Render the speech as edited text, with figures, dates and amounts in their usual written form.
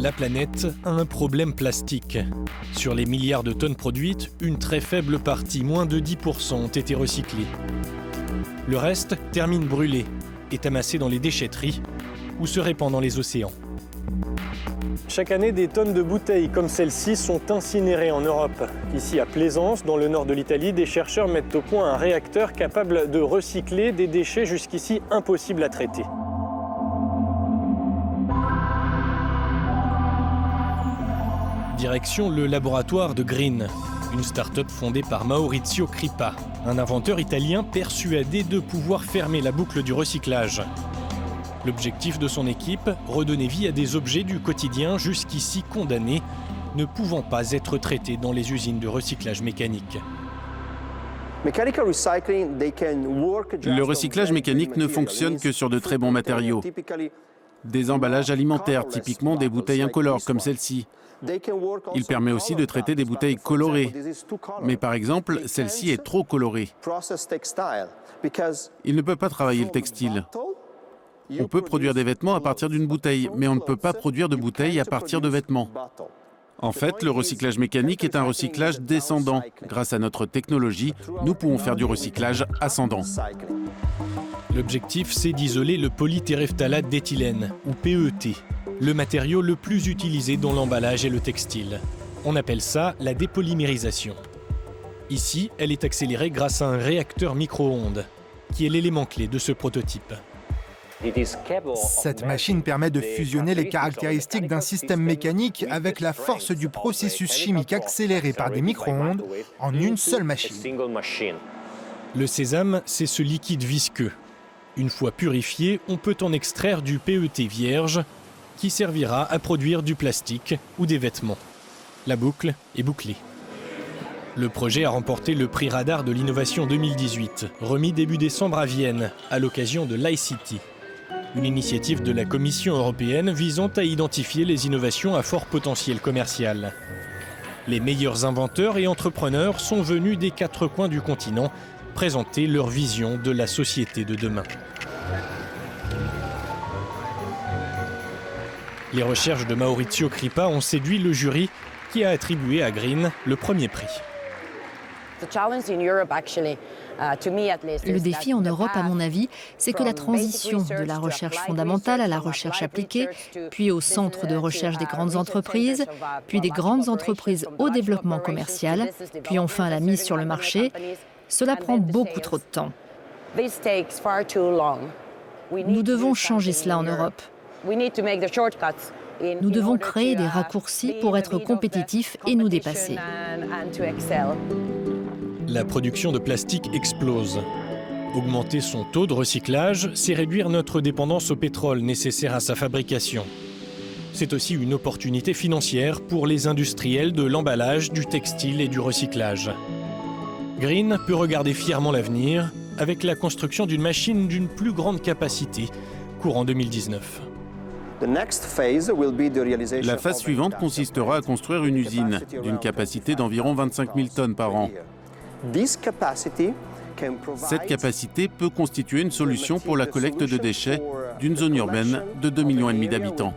La planète a un problème plastique. Sur les milliards de tonnes produites, une très faible partie, moins de 10%, ont été recyclées. Le reste termine brûlé, est amassé dans les déchetteries ou se répand dans les océans. Chaque année, des tonnes de bouteilles comme celle-ci sont incinérées en Europe. Ici à Plaisance, dans le nord de l'Italie, des chercheurs mettent au point un réacteur capable de recycler des déchets jusqu'ici impossibles à traiter. Direction le laboratoire de Green, une start-up fondée par Maurizio Crippa, un inventeur italien persuadé de pouvoir fermer la boucle du recyclage. L'objectif de son équipe, redonner vie à des objets du quotidien jusqu'ici condamnés, ne pouvant pas être traités dans les usines de recyclage mécanique. Le recyclage mécanique ne fonctionne que sur de très bons matériaux. Des emballages alimentaires, typiquement des bouteilles incolores comme celle-ci. Il permet aussi de traiter des bouteilles colorées. Mais par exemple, celle-ci est trop colorée. Il ne peut pas travailler le textile. On peut produire des vêtements à partir d'une bouteille, mais on ne peut pas produire de bouteilles à partir de vêtements. En fait, le recyclage mécanique est un recyclage descendant. Grâce à notre technologie, nous pouvons faire du recyclage ascendant. L'objectif, c'est d'isoler le polytéréphtalate d'éthylène, ou PET, le matériau le plus utilisé dans l'emballage et le textile. On appelle ça la dépolymérisation. Ici, elle est accélérée grâce à un réacteur micro-ondes, qui est l'élément clé de ce prototype. Cette machine permet de fusionner les caractéristiques d'un système mécanique avec la force du processus chimique accéléré par des micro-ondes en une seule machine. Le sésame, c'est ce liquide visqueux. Une fois purifié, on peut en extraire du PET vierge qui servira à produire du plastique ou des vêtements. La boucle est bouclée. Le projet a remporté le prix Radar de l'innovation 2018, remis début décembre à Vienne, à l'occasion de l'ICT. Une initiative de la Commission européenne visant à identifier les innovations à fort potentiel commercial. Les meilleurs inventeurs et entrepreneurs sont venus des 4 coins du continent présenter leur vision de la société de demain. Les recherches de Maurizio Crippa ont séduit le jury qui a attribué à Green le premier prix. Le défi en Europe, à mon avis, c'est que la transition de la recherche fondamentale à la recherche appliquée, puis au centre de recherche des grandes entreprises, puis des grandes entreprises au développement commercial, puis enfin la mise sur le marché, cela prend beaucoup trop de temps. Nous devons changer cela en Europe. Nous devons créer des raccourcis pour être compétitifs et nous dépasser. La production de plastique explose. Augmenter son taux de recyclage, c'est réduire notre dépendance au pétrole nécessaire à sa fabrication. C'est aussi une opportunité financière pour les industriels de l'emballage, du textile et du recyclage. Green peut regarder fièrement l'avenir avec la construction d'une machine d'une plus grande capacité, courant 2019. La phase suivante consistera à construire une usine d'une capacité d'environ 25 000 tonnes par an. Cette capacité peut constituer une solution pour la collecte de déchets d'une zone urbaine de 2,5 millions d'habitants.